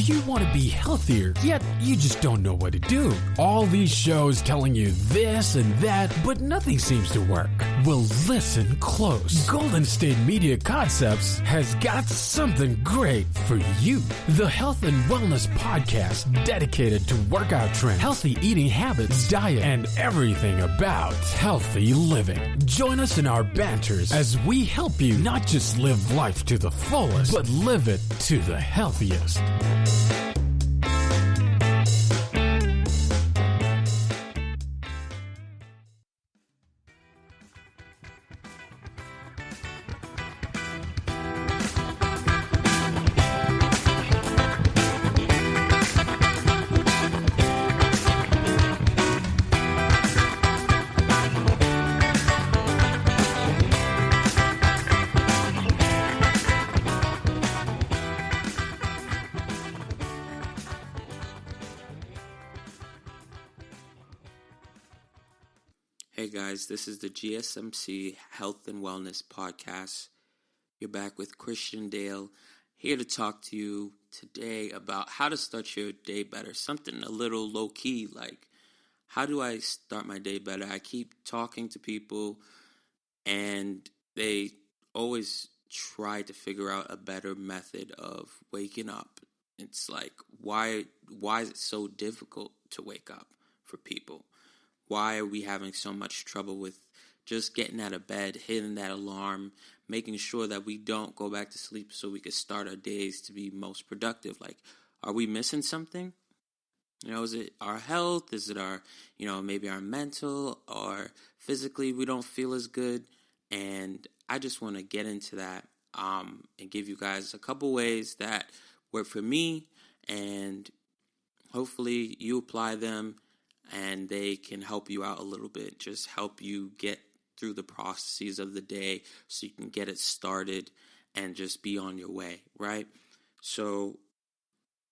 you want to be healthier, yet you just don't know what to do? All these shows telling you this and that, but nothing seems to work. Well, listen close. Golden State Media Concepts has got something great for you. The Health and Wellness Podcast dedicated to workout trends, healthy eating habits, diet, and everything about healthy living. Join us in our banters as we help you not just live life to the fullest, but live it to the healthiest. Hey guys, this is the GSMC Health and Wellness Podcast. You're back with Christian Dale, here to talk to you today about how to start your day better. Something a little low-key, like how do I start my day better? I keep talking to people and they always try to figure out a better method of waking up. It's like, why is it so difficult to wake up for people? Why are we having so much trouble with just getting out of bed, hitting that alarm, making sure that we don't go back to sleep so we can start our days to be most productive? Like, are we missing something? Is it our health? Is it our, maybe our mental or physically we don't feel as good? And I just want to get into that and give you guys a couple ways that work for me, and hopefully you apply them and they can help you out a little bit, just help you get through the processes of the day so you can get it started and just be on your way, right? So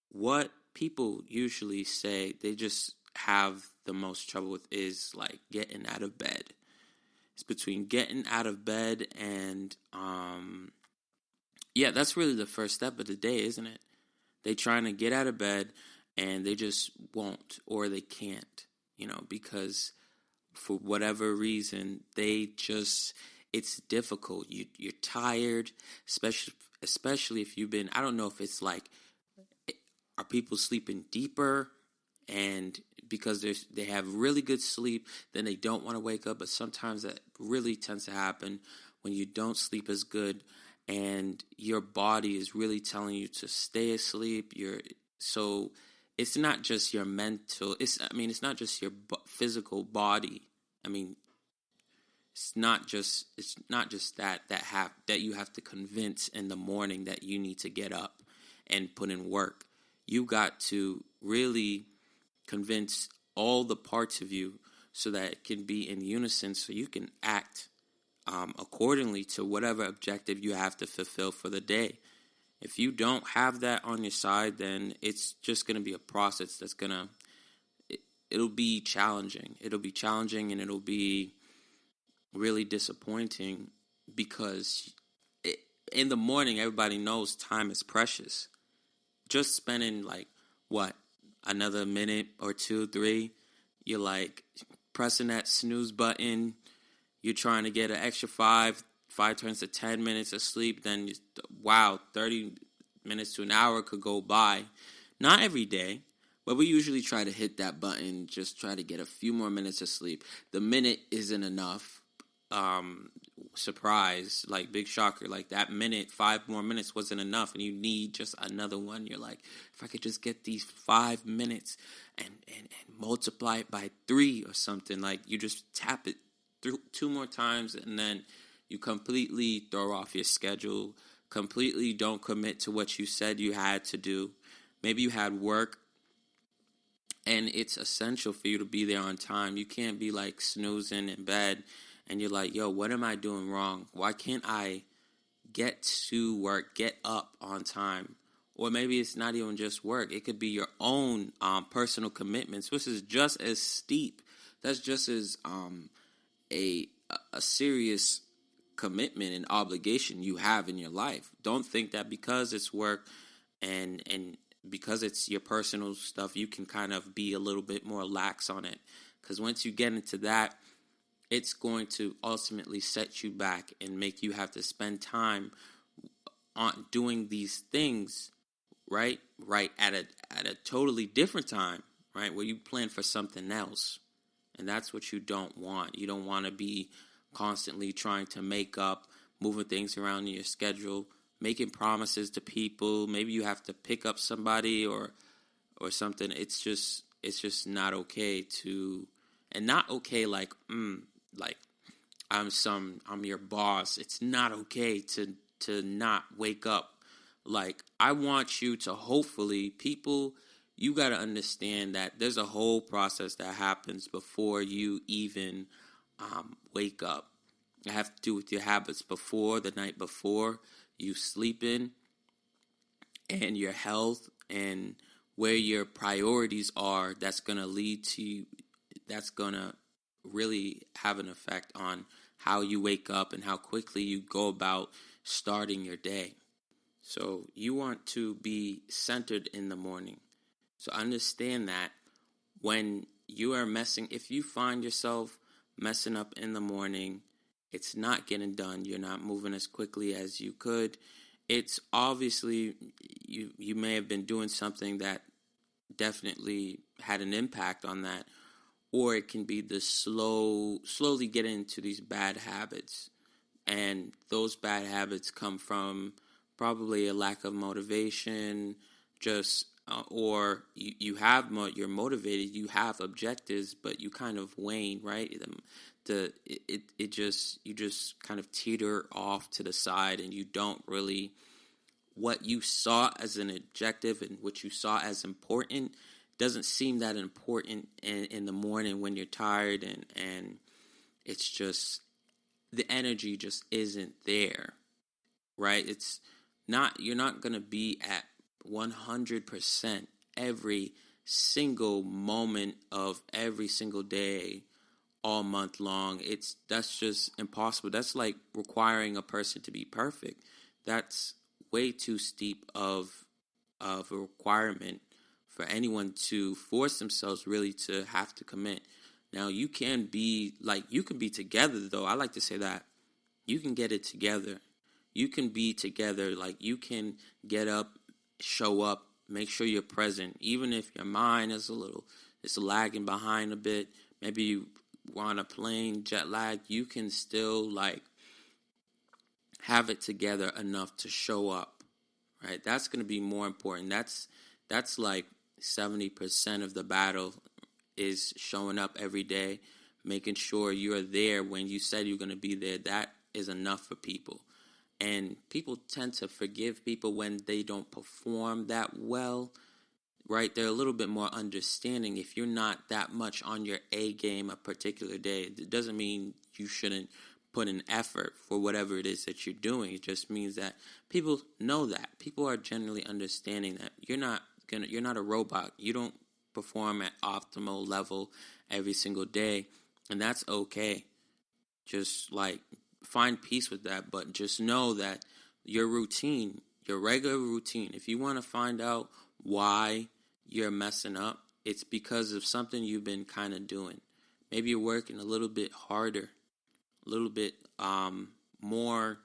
what people usually say they just have the most trouble with is like getting out of bed. It's between getting out of bed and, that's really the first step of the day, isn't it? They trying to get out of bed and they just won't, or they can't, because for whatever reason, it's difficult. You're tired, especially if you've been, I don't know if it's like, are people sleeping deeper? And because they have really good sleep, then they don't want to wake up. But sometimes that really tends to happen when you don't sleep as good and your body is really telling you to stay asleep. So it's not just your mental. It's not just your physical body. It's not just that you have to convince in the morning that you need to get up and put in work. You got to really convince all the parts of you so that it can be in unison, so you can act accordingly to whatever objective you have to fulfill for the day. If you don't have that on your side, then it's just going to be a process that's it'll be challenging. It'll be challenging and it'll be really disappointing because in the morning, everybody knows time is precious. Just spending another minute or 2, 3, you're like pressing that snooze button. You're trying to get an extra 5 turns to 10 minutes of sleep, then 30 minutes to an hour could go by. Not every day, but we usually try to hit that button, just try to get a few more minutes of sleep. The minute isn't enough. Surprise, like big shocker, like that minute, 5 more minutes wasn't enough, and you need just another one. You're like, if I could just get these 5 minutes and multiply it by 3 or something, like you just tap it through 2 more times, and then you completely throw off your schedule, completely don't commit to what you said you had to do. Maybe you had work, and it's essential for you to be there on time. You can't be like snoozing in bed, and you're like, yo, what am I doing wrong? Why can't I get to work, get up on time? Or maybe it's not even just work. It could be your own personal commitments, which is just as steep. That's just as a serious commitment and obligation you have in your life. Don't think that because it's work and because it's your personal stuff, you can kind of be a little bit more lax on it. Because once you get into that, it's going to ultimately set you back and make you have to spend time on doing these things, right at a totally different time, right, where you plan for something else. And that's what you don't want. You don't want to be constantly trying to make up, moving things around in your schedule, making promises to people. Maybe you have to pick up somebody or something. It's just not okay to, and not okay like I'm your boss. It's not okay to not wake up. Like, I want you to, hopefully, people, you got to understand that there's a whole process that happens before you even wake up. It has to do with your habits before, the night before you sleep in, and your health, and where your priorities are. That's going to lead to, that's going to really have an effect on how you wake up and how quickly you go about starting your day. So you want to be centered in the morning. So understand that when you are if you find yourself messing up in the morning, it's not getting done. You're not moving as quickly as you could. It's obviously, you may have been doing something that definitely had an impact on that. Or it can be the slowly get into these bad habits. And those bad habits come from probably a lack of motivation, just or you're motivated, you have objectives, but you kind of wane, right? You just kind of teeter off to the side, and you don't really, what you saw as an objective and what you saw as important doesn't seem that important in the morning when you're tired, and it's just, the energy just isn't there, right? It's not, you're not going to be at 100% every single moment of every single day all month long. That's just impossible. That's like requiring a person to be perfect. That's way too steep of a requirement for anyone to force themselves really to have to commit. Now, you can be together, though. I like to say that. You can get it together. You can be together. Like, you can get up, show up, make sure you're present. Even if your mind is it's lagging behind a bit. Maybe you were on a plane, jet lag. You can still, have it together enough to show up, right? That's going to be more important. That's like 70% of the battle, is showing up every day, making sure you're there when you said you're going to be there. That is enough for people. And people tend to forgive people when they don't perform that well, right? They're a little bit more understanding. If you're not that much on your A game a particular day, it doesn't mean you shouldn't put in effort for whatever it is that you're doing. It just means that people know that. People are generally understanding that you're not a robot. You don't perform at optimal level every single day, and that's okay. Just find peace with that, but just know that your routine, your regular routine, if you want to find out why you're messing up, it's because of something you've been kind of doing. Maybe you're working a little bit harder, a little bit more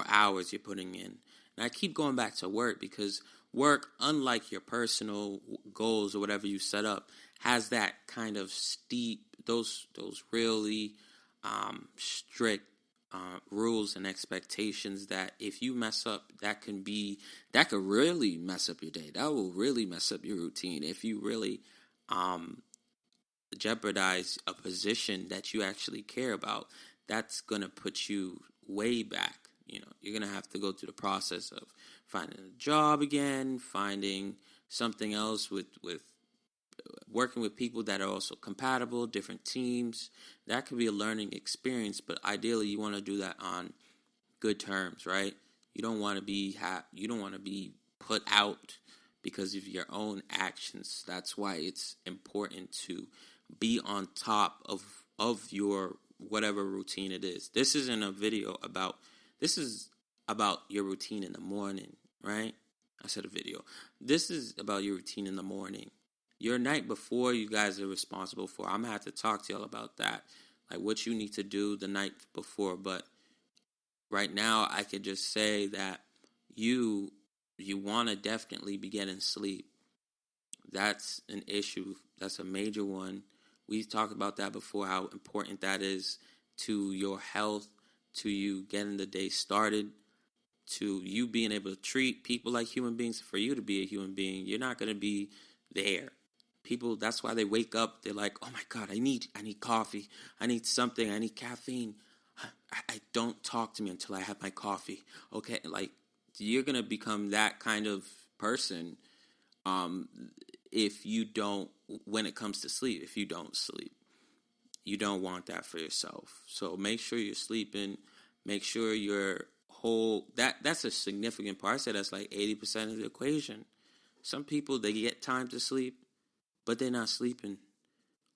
hours you're putting in. And I keep going back to work because work, unlike your personal goals or whatever you set up, has that kind of steep, those really strict rules and expectations that if you mess up, that could really mess up your day. That will really mess up your routine. If you really jeopardize a position that you actually care about, that's going to put you way back. You're going to have to go through the process of finding a job again, finding something else with working with people that are also compatible, different teams. That could be a learning experience, but ideally you want to do that on good terms, right? You don't want to be put out because of your own actions. That's why it's important to be on top of your whatever routine it is. This isn't a video about, this is about your routine in the morning, right? I said a video. This is about your routine in the morning. Your night before, you guys are responsible for. I'm going to have to talk to y'all about that. Like what you need to do the night before. But right now, I could just say that you want to definitely be getting sleep. That's an issue. That's a major one. We've talked about that before, how important that is to your health, to you getting the day started, to you being able to treat people like human beings. For you to be a human being, you're not going to be there. People, that's why they wake up. They're like, oh my God, I need coffee. I need something. I need caffeine. I don't talk to me until I have my coffee. Okay, like you're going to become that kind of person if you don't, when it comes to sleep, if you don't sleep. You don't want that for yourself. So make sure you're sleeping. Make sure you're whole. That's a significant part. I said that's like 80% of the equation. Some people, they get time to sleep, but they're not sleeping.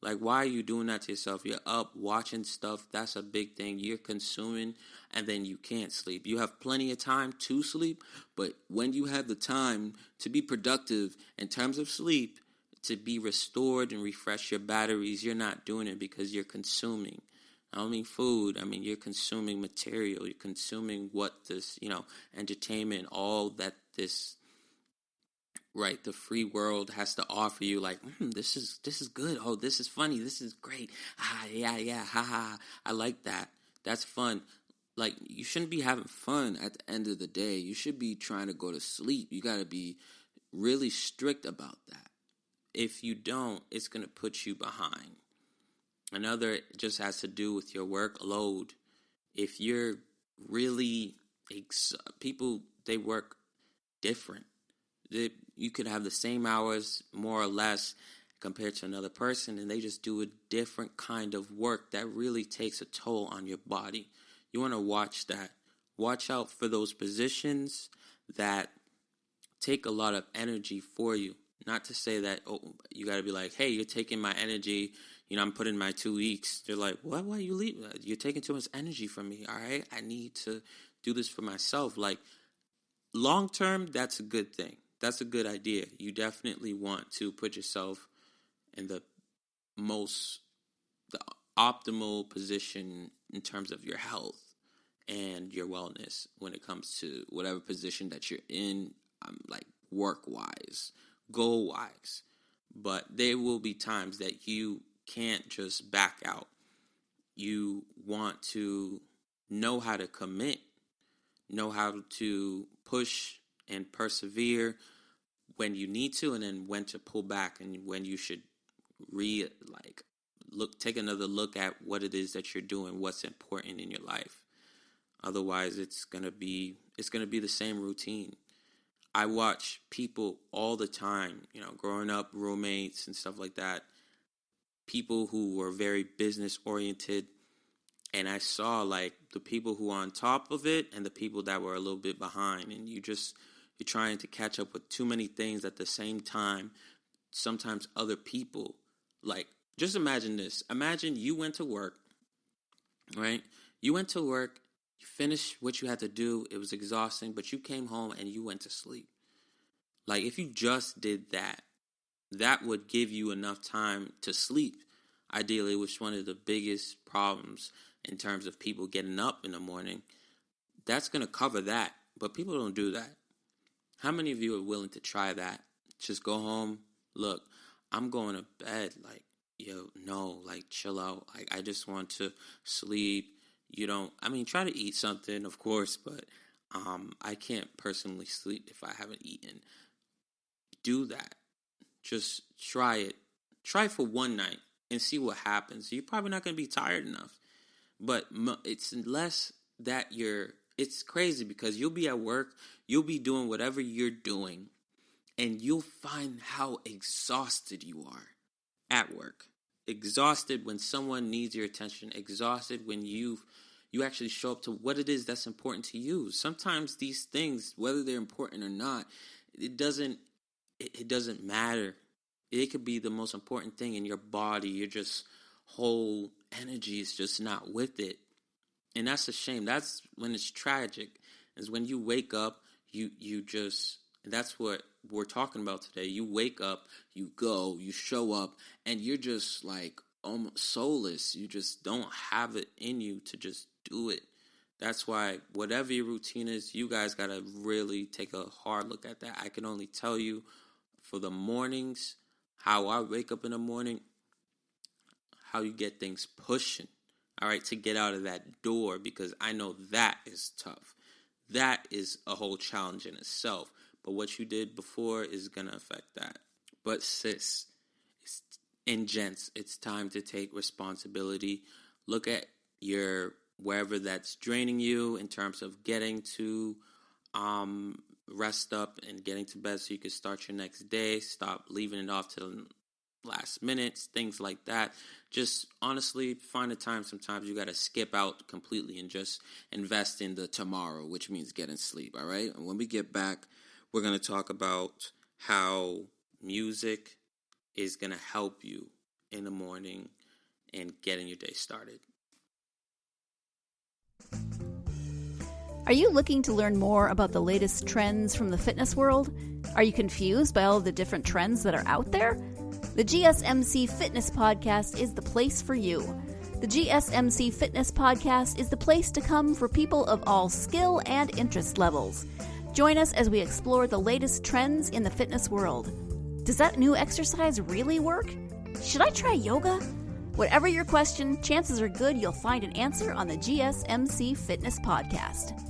Like, why are you doing that to yourself? You're up watching stuff. That's a big thing. You're consuming, and then you can't sleep. You have plenty of time to sleep, but when you have the time to be productive in terms of sleep, to be restored and refresh your batteries, you're not doing it because you're consuming. I don't mean food. I mean, you're consuming material. You're consuming what this, entertainment, all that this, right, the free world has to offer you. Like, this is good. Oh, this is funny. This is great. Yeah, ha. I like that. That's fun. Like, you shouldn't be having fun at the end of the day. You should be trying to go to sleep. You got to be really strict about that. If you don't, it's going to put you behind. Another just has to do with your workload. If you're really, people, they work different. You could have the same hours, more or less, compared to another person, and they just do a different kind of work that really takes a toll on your body. You want to watch that. Watch out for those positions that take a lot of energy for you. Not to say that, you got to be like, hey, you're taking my energy. I'm putting my 2 weeks. They're like, what? Why you leave? You're taking too much energy from me, all right? I need to do this for myself. Like, long term, that's a good thing. That's a good idea. You definitely want to put yourself in the optimal position in terms of your health and your wellness when it comes to whatever position that you're in, like work-wise, goal-wise. But there will be times that you can't just back out. You want to know how to commit, know how to push and persevere when you need to, and then when to pull back, and when you should take another look at what it is that you're doing, what's important in your life. Otherwise, it's gonna be the same routine. I watch people all the time, growing up, roommates and stuff like that, people who were very business oriented, and I saw like the people who were on top of it and the people that were a little bit behind, and you're trying to catch up with too many things at the same time. Sometimes other people, like, just imagine this. Imagine you went to work, right? You went to work, you finished what you had to do. It was exhausting, but you came home and you went to sleep. Like, if you just did that, that would give you enough time to sleep, ideally, which is one of the biggest problems in terms of people getting up in the morning. That's going to cover that, but people don't do that. How many of you are willing to try that? Just go home. Look, I'm going to bed. Like, chill out. Like, I just want to sleep. Try to eat something, of course, but I can't personally sleep if I haven't eaten. Do that. Just try it. Try for one night and see what happens. You're probably not going to be tired enough, but it's less that it's crazy because you'll be at work, you'll be doing whatever you're doing, and you'll find how exhausted you are at work. Exhausted when someone needs your attention. Exhausted when you actually show up to what it is that's important to you. Sometimes these things, whether they're important or not, it doesn't matter. It could be the most important thing in your body. Your just whole energy is just not with it. And that's a shame. That's when it's tragic, is when you wake up, you just, And that's what we're talking about today. You wake up, you go, you show up, and you're just like almost soulless. You just don't have it in you to just do it. That's why whatever your routine is, you guys got to really take a hard look at that. I can only tell you for the mornings, how I wake up in the morning, how you get things pushing, all right, to get out of that door, because I know that is tough. That is a whole challenge in itself. But what you did before is going to affect that. But sis, and gents, it's time to take responsibility. Look at your wherever that's draining you in terms of getting to rest up and getting to bed so you can start your next day. Stop leaving it off to the last minutes, things like that. Just honestly find a time. Sometimes you got to skip out completely and just invest in the tomorrow, which means getting sleep, all right? And when we get back, we're going to talk about how music is going to help you in the morning and getting your day started. Are you looking to learn more about the latest trends from the fitness world? Are you confused by all of the different trends that are out there? The GSMC Fitness Podcast is the place for you. The GSMC Fitness Podcast is the place to come for people of all skill and interest levels. Join us as we explore the latest trends in the fitness world. Does that new exercise really work? Should I try yoga? Whatever your question, chances are good you'll find an answer on the GSMC Fitness Podcast.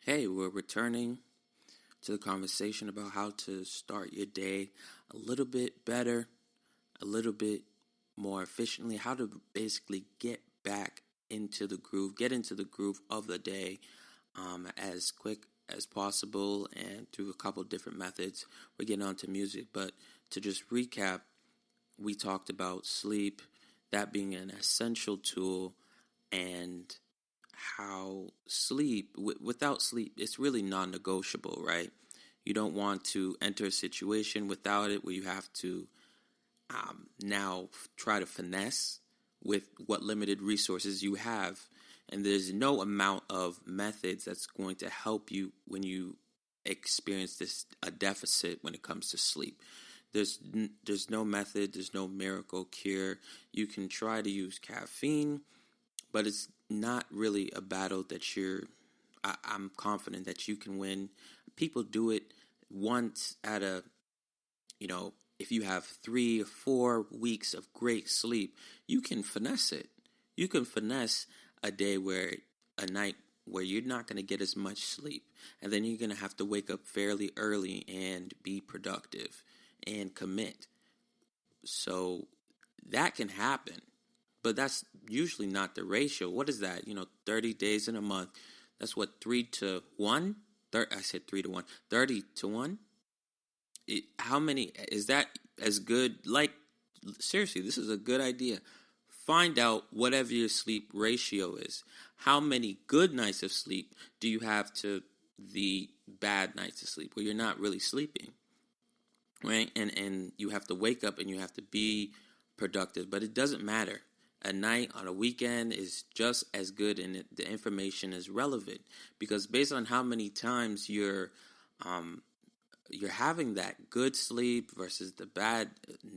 Hey, we're returning to the conversation about how to start your day a little bit better, a little bit more efficiently, how to basically get back into the groove of the day as quick as possible and through a couple of different methods. We're getting on to music, but to just recap, we talked about sleep, that being an essential tool, and how sleep, without sleep, it's really non-negotiable, right? You don't want to enter a situation without it where you have to now try to finesse with what limited resources you have. And there's no amount of methods that's going to help you when you experience a deficit when it comes to sleep. There's no method, there's no miracle cure. You can try to use caffeine, but it's not really a battle that I'm confident that you can win. People do it once at if you have 3 or 4 weeks of great sleep, you can finesse it. You can finesse a night where you're not going to get as much sleep. And then you're going to have to wake up fairly early and be productive and commit. So that can happen. But that's usually not the ratio. What is that? 30 days in a month. That's what, 3 to 1? I said 3 to 1. 30 to 1? How many? Is that as good? Like, seriously, this is a good idea. Find out whatever your sleep ratio is. How many good nights of sleep do you have to the bad nights of sleep where you're not really sleeping? Right? And you have to wake up and you have to be productive. But it doesn't matter. A night on a weekend is just as good, and the information is relevant because based on how many times you're having that good sleep versus the bad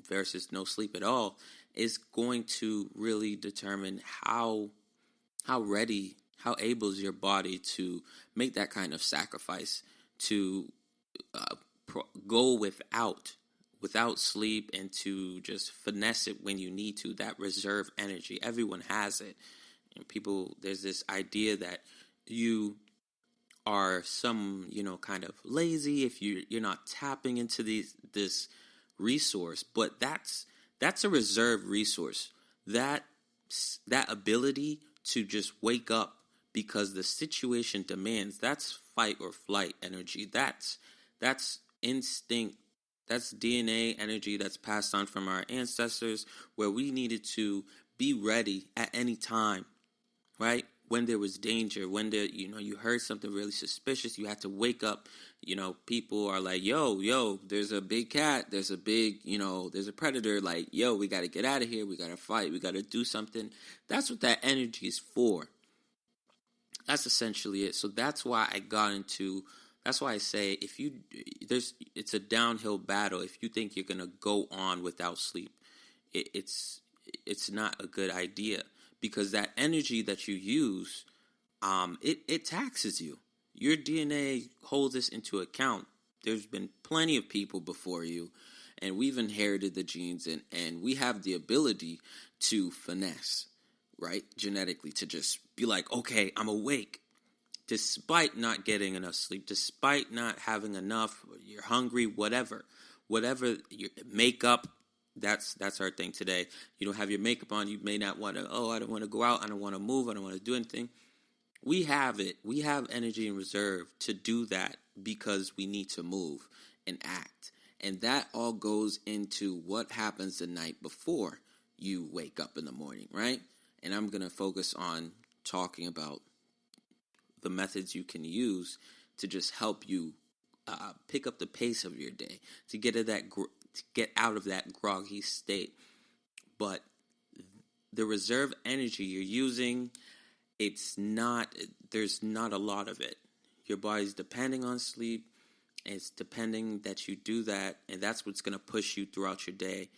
versus no sleep at all is going to really determine how able is your body to make that kind of sacrifice to go without sleep and to just finesse it when you need to. That reserve energy, everyone has it. And there's this idea that you are kind of lazy if you're not tapping into this resource, but that's a reserve resource. That ability to just wake up because the situation demands. That's fight or flight energy. That's instinct. That's DNA energy that's passed on from our ancestors, where we needed to be ready at any time, right? When there was danger, when you heard something really suspicious, you had to wake up. People are like, yo, there's a big cat, there's a predator, like, yo, we got to get out of here, we got to fight, we got to do something. That's what that energy is for. That's essentially it. So that's why I say, it's a downhill battle. If you think you're going to go on without sleep, it's not a good idea, because that energy that you use, it taxes you. Your DNA holds this into account. There's been plenty of people before you, and we've inherited the genes, and we have the ability to finesse, right? Genetically, to just be like, okay, I'm awake, despite not getting enough sleep, despite not having enough, you're hungry, whatever your makeup. That's our thing today. You don't have your makeup on, you may not want to, I don't want to go out, I don't want to move, I don't want to do anything. We have it. We have energy in reserve to do that, because we need to move and act. And that all goes into what happens the night before you wake up in the morning, right? And I'm going to focus on talking about the methods you can use to just help you pick up the pace of your day, to get out of that groggy state. But the reserve energy you're using, there's not a lot of it. Your body's depending on sleep. It's depending that you do that, and that's what's going to push you throughout your day.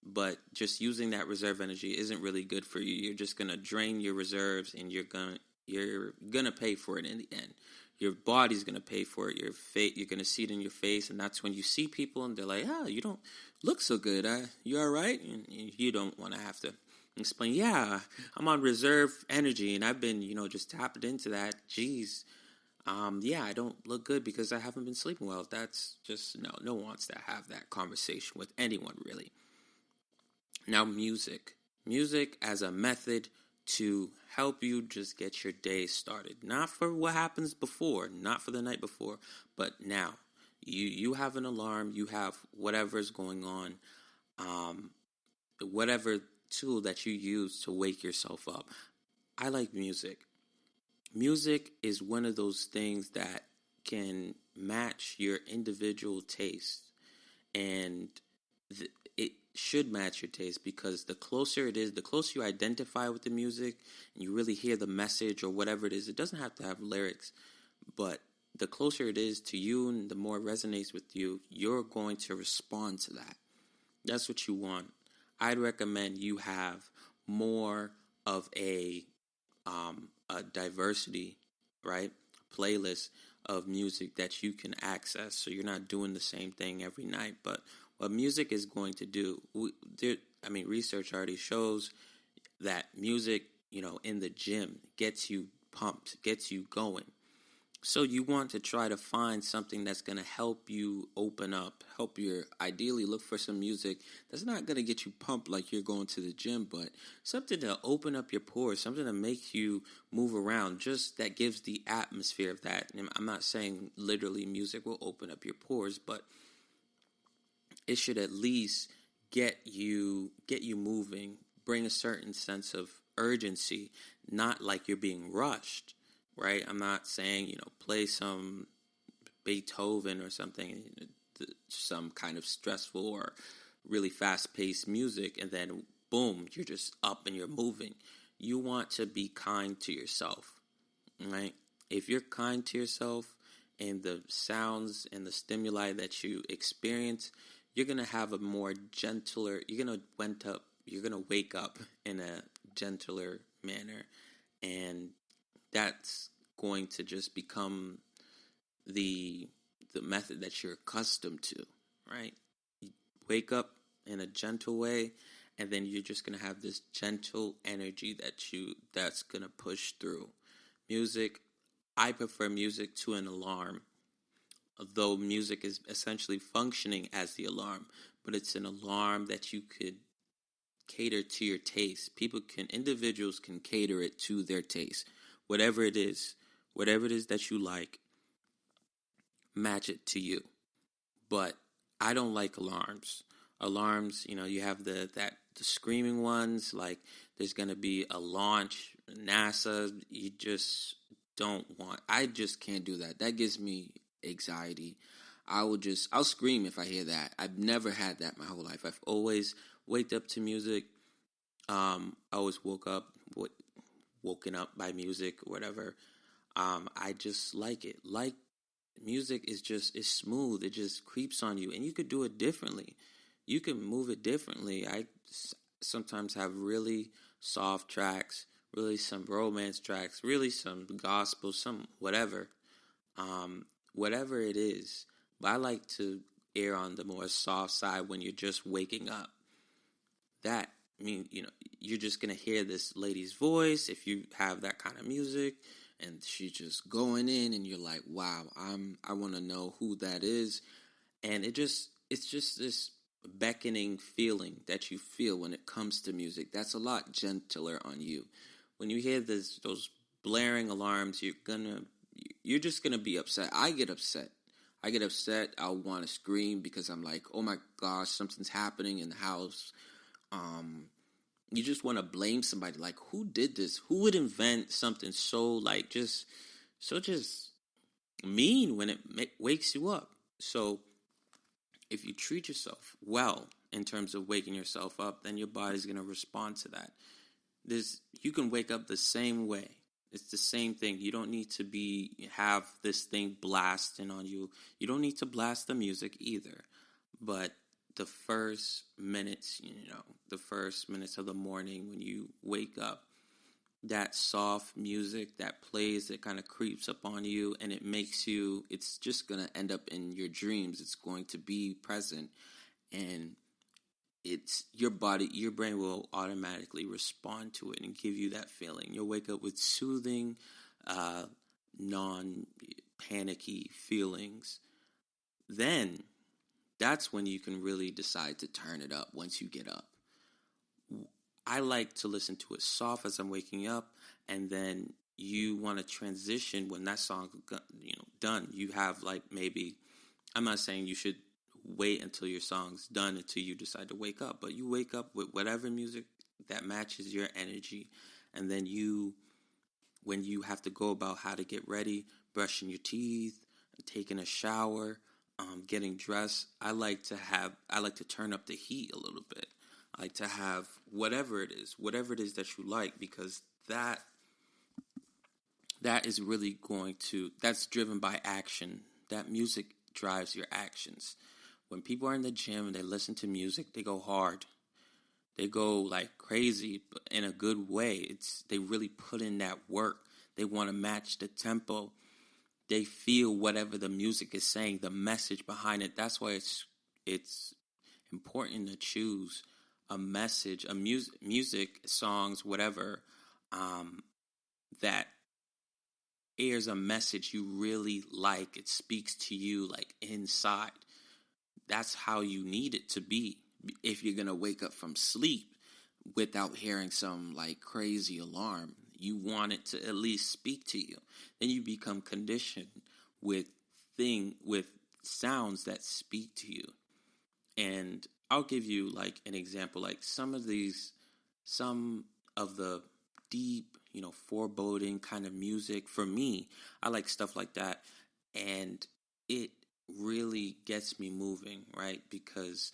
But just using that reserve energy isn't really good for you. You're just going to drain your reserves, and you're gonna pay for it in the end. Your body's gonna pay for it. You're gonna see it in your face, and that's when you see people and they're like, you don't look so good. You all right? And you don't want to have to explain, I'm on reserve energy, and I've been, just tapped into that. Jeez, I don't look good because I haven't been sleeping well. That's just, no one wants to have that conversation with anyone, really. Now, music as a method to help you just get your day started. Not for what happens before, not for the night before, but now. You have an alarm, you have whatever's going on, whatever tool that you use to wake yourself up. I like music. Music is one of those things that can match your individual taste, and it should match your taste, because the closer you identify with the music and you really hear the message or whatever it is, it doesn't have to have lyrics, but the closer it is to you and the more it resonates with you, you're going to respond to that. That's what you want. I'd recommend you have more of a diversity, right? Playlist of music that you can access, so you're not doing the same thing every night. But what music is going to do, research already shows that music, in the gym gets you pumped, gets you going. So you want to try to find something that's going to help you open up, ideally look for some music that's not going to get you pumped like you're going to the gym, but something to open up your pores, something to make you move around, just that gives the atmosphere of that. And I'm not saying literally music will open up your pores, but it should at least get you moving, bring a certain sense of urgency, not like you're being rushed. Right? I'm not saying, play some Beethoven or something, some kind of stressful or really fast-paced music, and then, boom, you're just up and you're moving. You want to be kind to yourself, right? If you're kind to yourself and the sounds and the stimuli that you experience, you're going to have a more gentler, you're going to wake up in a gentler manner, and that's going to just become the method that you're accustomed to, right? You wake up in a gentle way, and then you're just going to have this gentle energy that's going to push through. Music, I prefer music to an alarm, though music is essentially functioning as the alarm, but it's an alarm that you could cater to your taste. Individuals can cater it to their taste. whatever it is that you like, match it to you. But I don't like alarms. Alarms, you have the screaming ones, like there's going to be a launch, NASA, you just don't want. I just can't do that. That gives me anxiety. I'll scream if I hear that. I've never had that my whole life. I've always waked up to music. I always woken up by music or whatever. I just like it. Like, music is smooth. It just creeps on you, and you could do it differently. You can move it differently. I sometimes have really soft tracks, really some romance tracks, really some gospel, some whatever, whatever it is. But I like to err on the more soft side when you're just waking up. That, you're just going to hear this lady's voice if you have that kind of music, and she's just going in, and you're like, wow, I want to know who that is. And it's just this beckoning feeling that you feel when it comes to music. That's a lot gentler on you. When you hear those blaring alarms, you're just going to be upset. I get upset. I'll want to scream because I'm like, oh my gosh, something's happening in the house. You just want to blame somebody. Like, who did this? Who would invent something so mean when it wakes you up? So if you treat yourself well in terms of waking yourself up, then your body's going to respond to that. You can wake up the same way. It's the same thing. You don't need to have this thing blasting on you. You don't need to blast the music either. But the first minutes of the morning when you wake up, that soft music that plays, that kind of creeps up on you, and it's just going to end up in your dreams. It's going to be present, and your brain will automatically respond to it and give you that feeling. You'll wake up with soothing, non-panicky feelings. Then that's when you can really decide to turn it up once you get up. I like to listen to it soft as I'm waking up, and then you want to transition when that song, done. You have maybe, I'm not saying you should wait until your song's done until you decide to wake up, but you wake up with whatever music that matches your energy, and then when you have to go about how to get ready, brushing your teeth, taking a shower, getting dressed, I like to turn up the heat a little bit. I like to have whatever it is that you like, because that is really that's driven by action. That music drives your actions. When people are in the gym and they listen to music, they go hard. They go like crazy, but in a good way. They really put in that work. They want to match the tempo. They feel whatever the music is saying, the message behind it. That's why it's important to choose a message, music, songs, whatever, that airs a message you really like. It speaks to you like inside. That's how you need it to be if you're going to wake up from sleep without hearing some like crazy alarm. You want it to at least speak to you. Then you become conditioned with sounds that speak to you. And I'll give you like an example, like some of the deep, foreboding kind of music. For me, I like stuff like that, and it really gets me moving, right? Because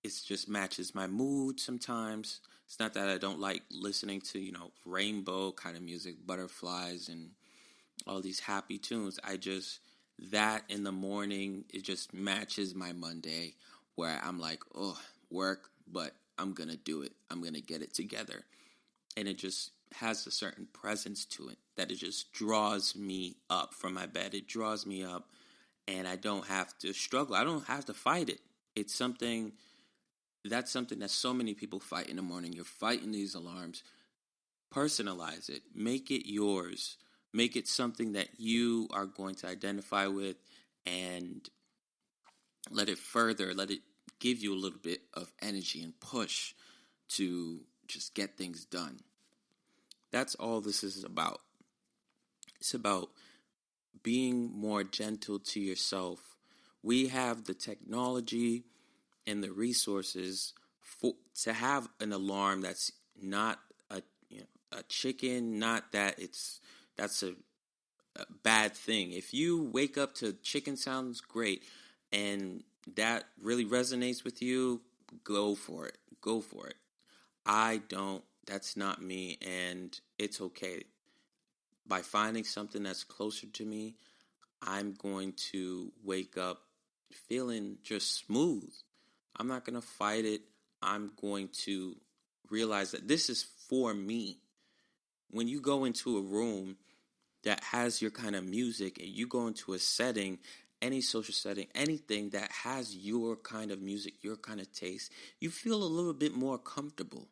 it just matches my mood sometimes. It's not that I don't like listening to, rainbow kind of music, butterflies and all these happy tunes. That in the morning, it just matches my Monday, where I'm like, oh, work, but I'm going to do it. I'm going to get it together. And it just has a certain presence to it that it just draws me up from my bed. It draws me up, and I don't have to struggle. I don't have to fight it. That's something that so many people fight in the morning. You're fighting these alarms. Personalize it. Make it yours. Make it something that you are going to identify with, and let it give you a little bit of energy and push to just get things done. That's all this is about. It's about being more gentle to yourself. We have the technology and the resources to have an alarm that's not a chicken, not that that's a bad thing. If you wake up to chicken sounds, great, and that really resonates with you, go for it. Go for it. I don't. That's not me, and it's okay. By finding something that's closer to me, I'm going to wake up feeling just smooth. I'm not going to fight it. I'm going to realize that this is for me. When you go into a room that has your kind of music and you go into a setting, any social setting, anything that has your kind of music, your kind of taste, you feel a little bit more comfortable.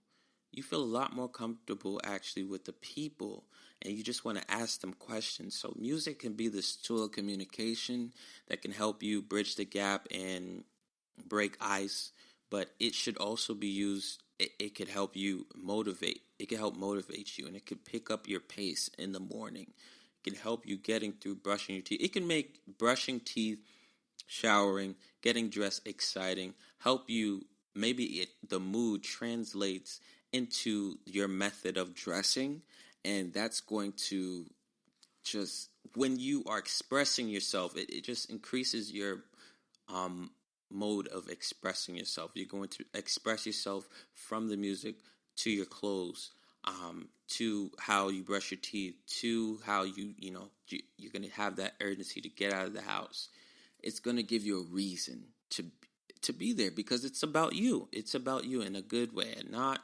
You feel a lot more comfortable actually with the people, and you just want to ask them questions. So music can be this tool of communication that can help you bridge the gap and break ice, but it should also be used. It could help you motivate. It could help motivate you, and it could pick up your pace in the morning. It can help you getting through brushing your teeth. It can make brushing teeth, showering, getting dressed exciting, help you. Maybe the mood translates into your method of dressing, and that's going to just, when you are expressing yourself, it just increases your mode of expressing yourself. You're going to express yourself from the music to your clothes, to how you brush your teeth, to how you're going to have that urgency to get out of the house. It's going to give you a reason to be there, because it's about you. It's about you in a good way, and not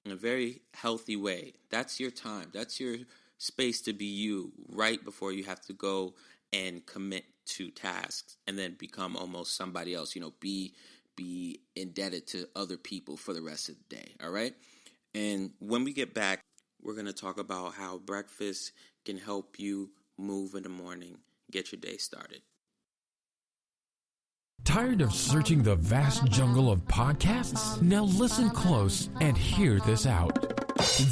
in a very healthy way. That's your time. That's your space to be you right before you have to go and commit to tasks and then become almost somebody else, be indebted to other people for the rest of the day, all right? And when we get back, we're going to talk about how breakfast can help you move in the morning, get your day started. Tired of searching the vast jungle of podcasts? Now listen close and hear this out.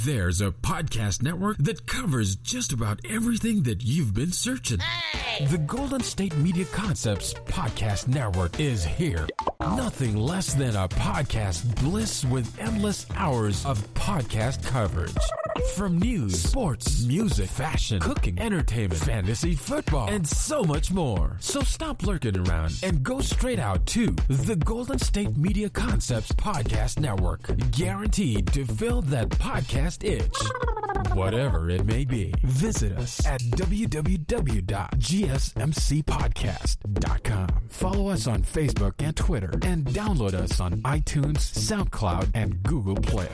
There's a podcast network that covers just about everything that you've been searching. Hey! The Golden State Media Concepts Podcast Network is here. Nothing less than a podcast bliss with endless hours of podcast coverage. From news, sports, music, fashion, cooking, entertainment, fantasy, football, and so much more. So stop lurking around and go straight out to the Golden State Media Concepts Podcast Network. Guaranteed to fill that podcast itch. Whatever it may be. Visit us at www.gsmcpodcast.com. Follow us on Facebook and Twitter, and download us on iTunes, SoundCloud, and Google Play.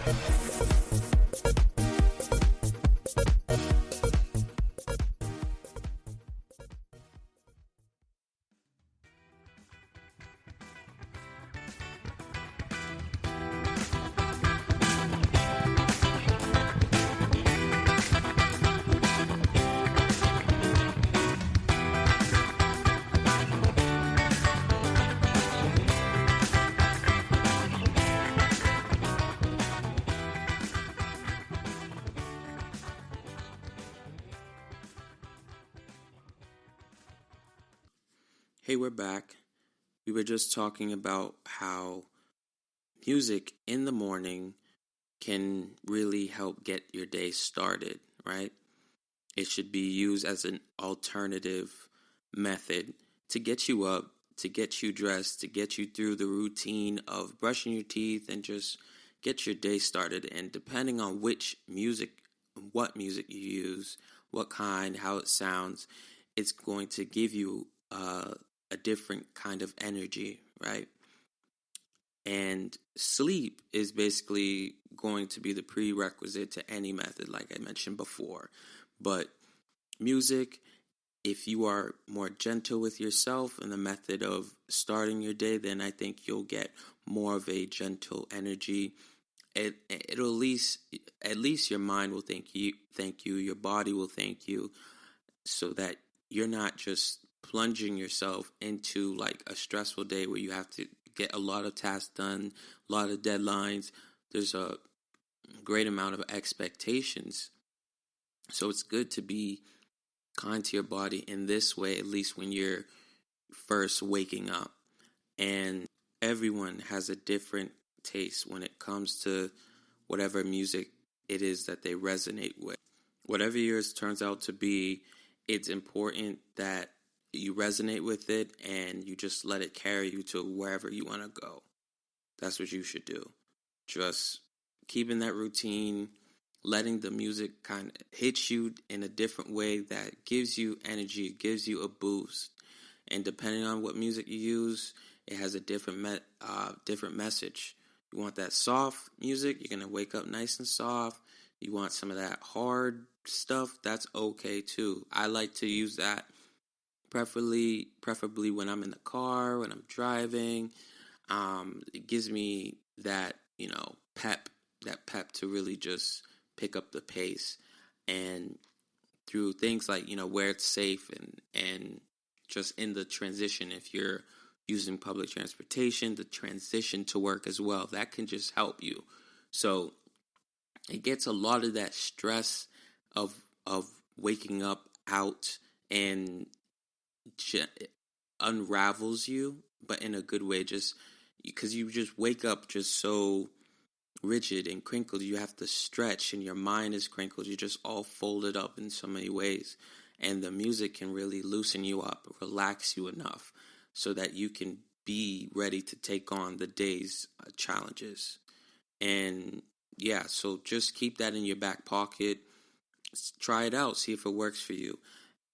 Hey, we're back. We were just talking about how music in the morning can really help get your day started, right? It should be used as an alternative method to get you up, to get you dressed, to get you through the routine of brushing your teeth and just get your day started. And depending on what music you use, what kind, how it sounds, it's going to give you a different kind of energy, right? And sleep is basically going to be the prerequisite to any method, like I mentioned before. But music, if you are more gentle with yourself in the method of starting your day, then I think you'll get more of a gentle energy. It'll at least your mind will thank you, your body will thank you, so that you're not just plunging yourself into like a stressful day where you have to get a lot of tasks done, a lot of deadlines. There's a great amount of expectations. So it's good to be kind to your body in this way, at least when you're first waking up. And everyone has a different taste when it comes to whatever music it is that they resonate with. Whatever yours turns out to be, it's important that you resonate with it and you just let it carry you to wherever you want to go. That's what you should do. Just keeping that routine, letting the music kind of hit you in a different way that gives you energy, gives you a boost. And depending on what music you use, it has a different message. You want that soft music, you're going to wake up nice and soft. You want some of that hard stuff, that's okay too. I like to use that preferably when I'm in the car, when I'm driving. It gives me that, pep to really just pick up the pace. And through things like, where it's safe and just in the transition, if you're using public transportation, the transition to work as well, that can just help you. So it gets a lot of that stress of waking up out and unravels you, but in a good way, just because you just wake up just so rigid and crinkled. You have to stretch and your mind is crinkled. You're just all folded up in so many ways. And the music can really loosen you up, relax you enough so that you can be ready to take on the day's challenges. And yeah, so just keep that in your back pocket. Try it out, see if it works for you.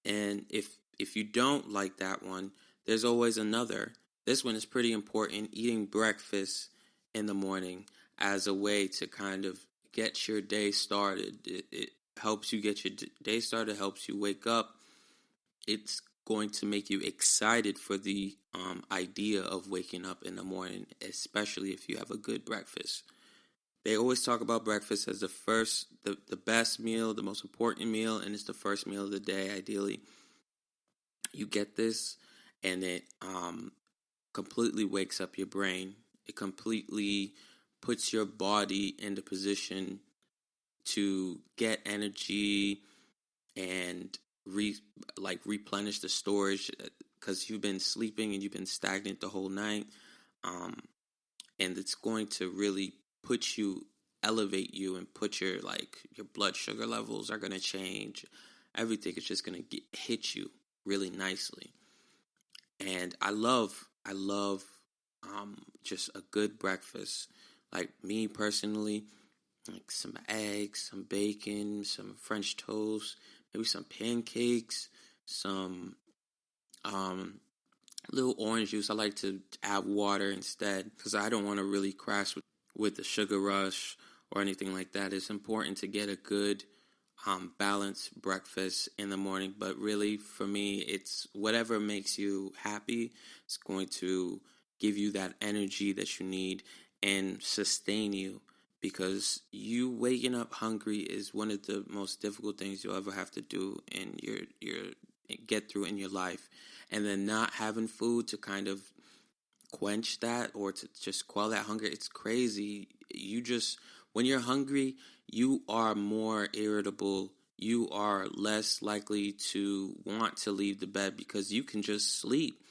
And if you don't like that one, there's always another. This one is pretty important, eating breakfast in the morning as a way to kind of get your day started. It helps you get your day started, helps you wake up. It's going to make you excited for the idea of waking up in the morning, especially if you have a good breakfast. They always talk about breakfast as the best meal, the most important meal, and it's the first meal of the day, ideally. You get this, and it completely wakes up your brain. It completely puts your body in the position to get energy and replenish the storage, because you've been sleeping and you've been stagnant the whole night. And it's going to really elevate you and put your blood sugar levels are going to change. Everything is just going to hit you really nicely. And I love just a good breakfast. Like me personally, like some eggs, some bacon, some French toast, maybe some pancakes, some little orange juice. I like to add water instead because I don't want to really crash with the sugar rush or anything like that. It's important to get a good balanced breakfast in the morning. But really, for me, it's whatever makes you happy. It's going to give you that energy that you need and sustain you, because you waking up hungry is one of the most difficult things you'll ever have to do in your get through in your life. And then not having food to kind of quench that or to just quell that hunger, it's crazy. When you're hungry, you are more irritable. You are less likely to want to leave the bed because you can just sleep.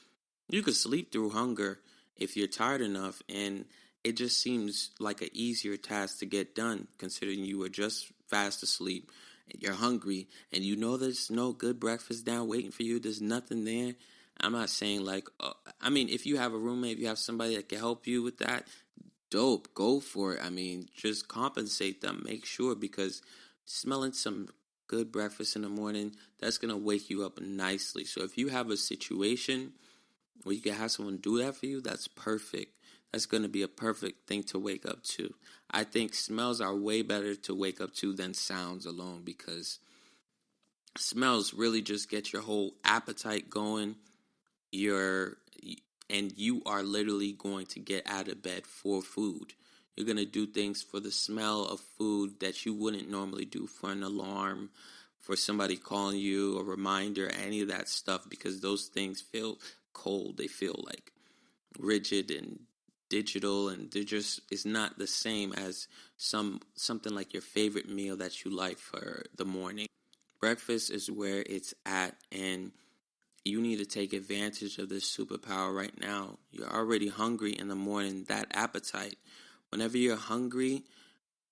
You can sleep through hunger if you're tired enough, and it just seems like an easier task to get done, considering you were just fast asleep, you're hungry, and you know there's no good breakfast down waiting for you. There's nothing there. I'm not saying if you have a roommate, if you have somebody that can help you with that, dope, go for it. Just compensate them, make sure, because smelling some good breakfast in the morning, that's going to wake you up nicely. So if you have a situation where you can have someone do that for you, that's perfect. That's going to be a perfect thing to wake up to. I think smells are way better to wake up to than sounds alone, because smells really just get your whole appetite going. And you are literally going to get out of bed for food. You're going to do things for the smell of food that you wouldn't normally do for an alarm, for somebody calling you, a reminder, any of that stuff, because those things feel cold. They feel like rigid and digital, and it's not the same as something like your favorite meal that you like for the morning. breakfast is where it's at, and you need to take advantage of this superpower right now. You're already hungry in the morning, that appetite. Whenever you're hungry,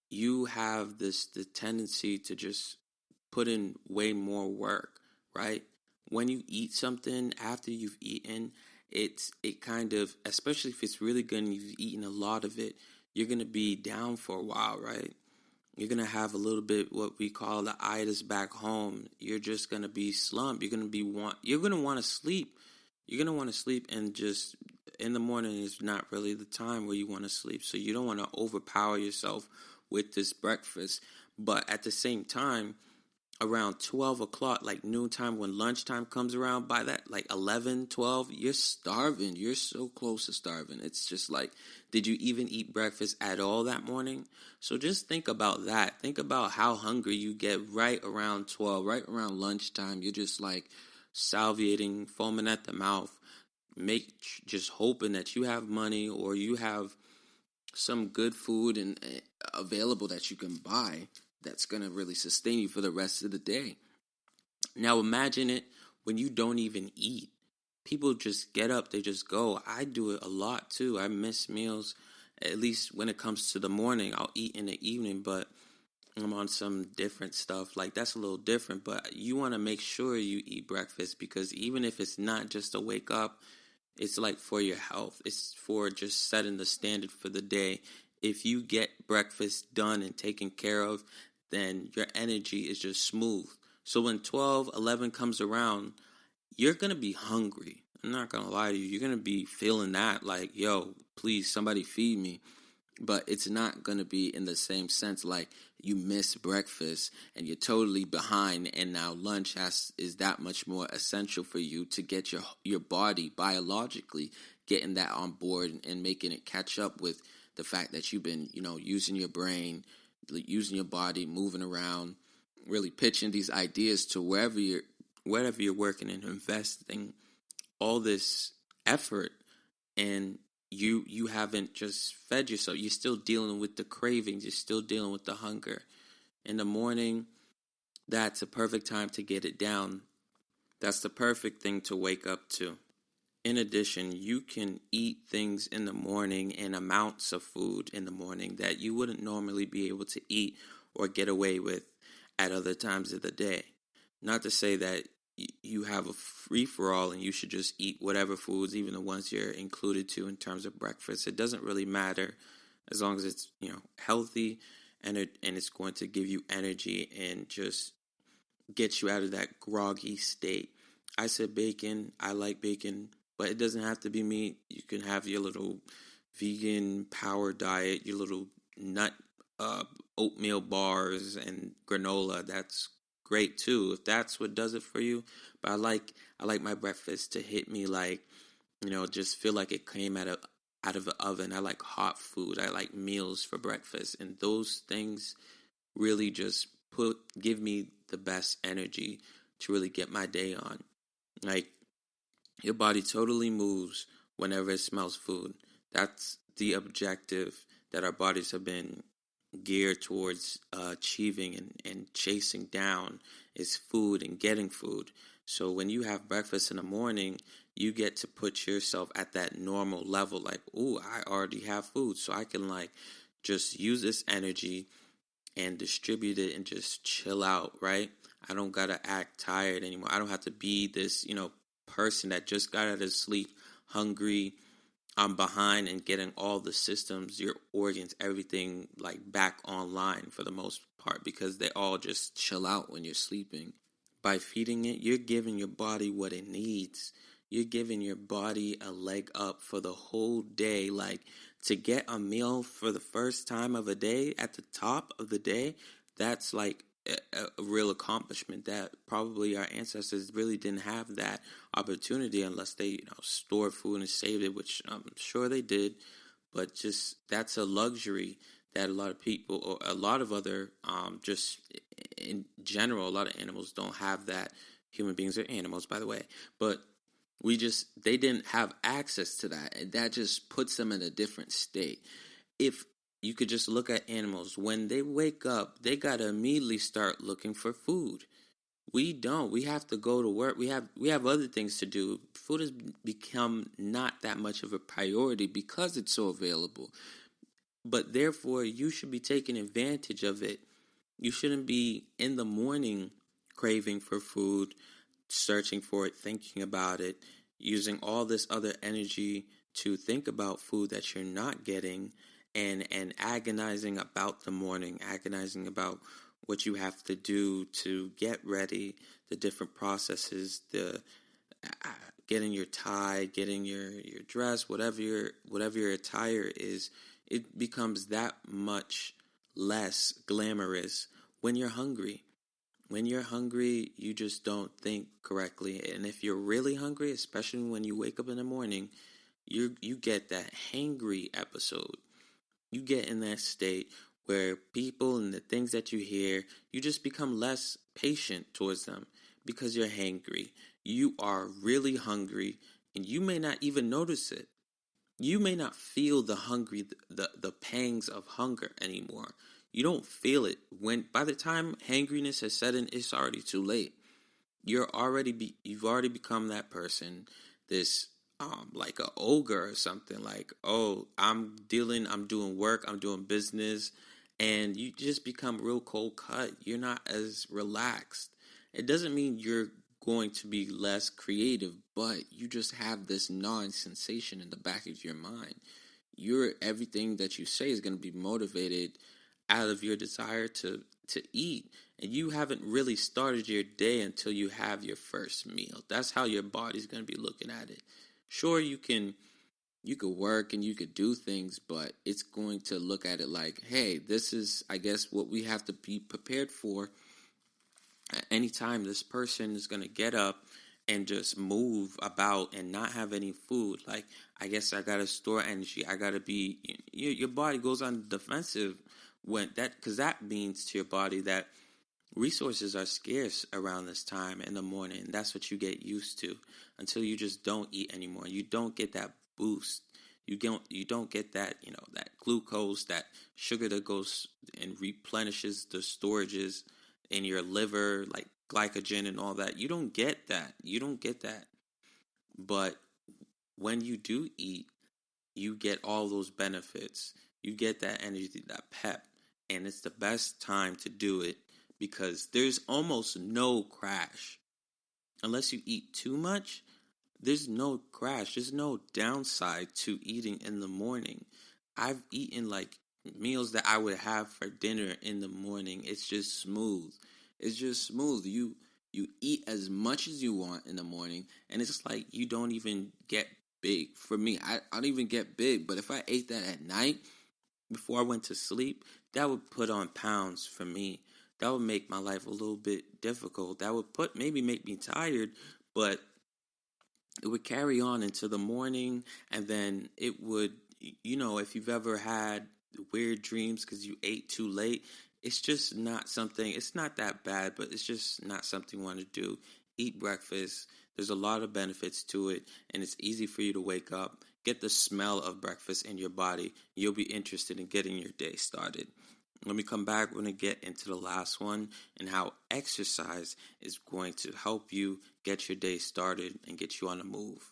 you have the tendency to just put in way more work, right? When you eat something after you've eaten, it kind of, especially if it's really good and you've eaten a lot of it, you're going to be down for a while, right? You're going to have a little bit what we call the itis back home. You're just going to be slumped. You're going to want to sleep. You're going to want to sleep, and just in the morning is not really the time where you want to sleep. So you don't want to overpower yourself with this breakfast. But at the same time, around 12 o'clock, like noontime, when lunchtime comes around, by that, like 11, 12, you're starving. You're so close to starving. It's just like, did you even eat breakfast at all that morning? So just think about that. Think about how hungry you get right around 12, right around lunchtime. You're just like salivating, foaming at the mouth, just hoping that you have money or you have some good food and available that you can buy that's going to really sustain you for the rest of the day. Now imagine it when you don't even eat. People just get up, they just go. I do it a lot too. I miss meals, at least when it comes to the morning. I'll eat in the evening, but I'm on some different stuff. Like, that's a little different, but you want to make sure you eat breakfast, because even if it's not just to wake up, it's like for your health. It's for just setting the standard for the day. If you get breakfast done and taken care of, then your energy is just smooth. So when 12, 11 comes around, you're going to be hungry. I'm not going to lie to you. You're going to be feeling that like, yo, please, somebody feed me. But it's not going to be in the same sense like you miss breakfast and you're totally behind, and now lunch is that much more essential for you to get your body biologically getting that on board and making it catch up with the fact that you've been, using your brain, using your body, moving around, really pitching these ideas to wherever you're working and investing all this effort, and you haven't just fed yourself. You're still dealing with the cravings. You're still dealing with the hunger. In the morning, that's a perfect time to get it down. That's the perfect thing to wake up to. In addition, you can eat things in the morning and amounts of food in the morning that you wouldn't normally be able to eat or get away with at other times of the day. Not to say that you have a free-for-all and you should just eat whatever foods, even the ones you're included to in terms of breakfast. It doesn't really matter as long as it's, healthy and it's going to give you energy and just get you out of that groggy state. I said bacon. I like bacon, but it doesn't have to be meat. You can have your little vegan power diet, your little nut oatmeal bars and granola. That's great too, if that's what does it for you. But I like my breakfast to hit me like, just feel like it came out of the oven. I like hot food. I like meals for breakfast, and those things really just give me the best energy to really get my day on. Like, your body totally moves whenever it smells food. That's the objective that our bodies have been geared towards achieving and chasing down, is food and getting food. So when you have breakfast in the morning, you get to put yourself at that normal level, like, ooh, I already have food, so I can just use this energy and distribute it and just chill out, right? I don't gotta act tired anymore. I don't have to be this, person that just got out of sleep, hungry. I'm behind and getting all the systems, your organs, everything back online for the most part, because they all just chill out when you're sleeping. By feeding it, you're giving your body what it needs. You're giving your body a leg up for the whole day. To get a meal for the first time of a day at the top of the day, that's a real accomplishment that probably our ancestors really didn't have that opportunity unless they stored food and saved it, which I'm sure they did. But just that's a luxury that a lot of people, or a lot of other just in general, a lot of animals don't have that. Human beings are animals, by the way, but they didn't have access to that, and that just puts them in a different state. If you could just look at animals, when they wake up, they got to immediately start looking for food. We don't. We have to go to work. We have other things to do. Food has become not that much of a priority because it's so available. But therefore, you should be taking advantage of it. You shouldn't be in the morning craving for food, searching for it, thinking about it, using all this other energy to think about food that you're not getting, and agonizing about the morning, agonizing about what you have to do to get ready, the different processes, the getting your tie, getting your dress, whatever your attire is. It becomes that much less glamorous when you're hungry. When you're hungry, you just don't think correctly. And if you're really hungry, especially when you wake up in the morning, you get that hangry episode. You get in that state where people and the things that you hear, you just become less patient towards them because you're hangry. You are really hungry, and you may not even notice it. You may not feel the pangs of hunger anymore. You don't feel it. By the time hangriness has set in, it's already too late. You've already become that person, this like a ogre or something. Like, oh, I'm doing work, I'm doing business, and you just become real cold cut. You're not as relaxed. It doesn't mean you're going to be less creative, but you just have this gnawing sensation in the back of your mind. Everything that you say is going to be motivated out of your desire to eat, and you haven't really started your day until you have your first meal. That's how your body's going to be looking at it. Sure, you could work and you could do things, but it's going to look at it like, hey, this is, I guess, what we have to be prepared for. At any time, this person is going to get up and just move about and not have any food. Like, I guess I got to store energy. I got to be, your body goes on the defensive because that means to your body that resources are scarce around this time in the morning. That's what you get used to until you just don't eat anymore. You don't get that boost. You don't get that, that glucose, that sugar that goes and replenishes the storages in your liver, like glycogen and all that. You don't get that. But when you do eat, you get all those benefits. You get that energy, that pep, and it's the best time to do it because there's almost no crash. Unless you eat too much, there's no crash. There's no downside to eating in the morning. I've eaten like meals that I would have for dinner in the morning. It's just smooth. You eat as much as you want in the morning, and it's just like you don't even get big. For me, I don't even get big, but if I ate that at night before I went to sleep, that would put on pounds for me. That would make my life a little bit difficult. That would maybe make me tired, but it would carry on into the morning, and then it would, if you've ever had weird dreams because you ate too late, it's just not something, it's not that bad, but it's just not something you want to do. Eat breakfast. There's a lot of benefits to it, and it's easy for you to wake up, get the smell of breakfast in your body. You'll be interested in getting your day started. When we come back, we're going to get into the last one and how exercise is going to help you get your day started and get you on the move.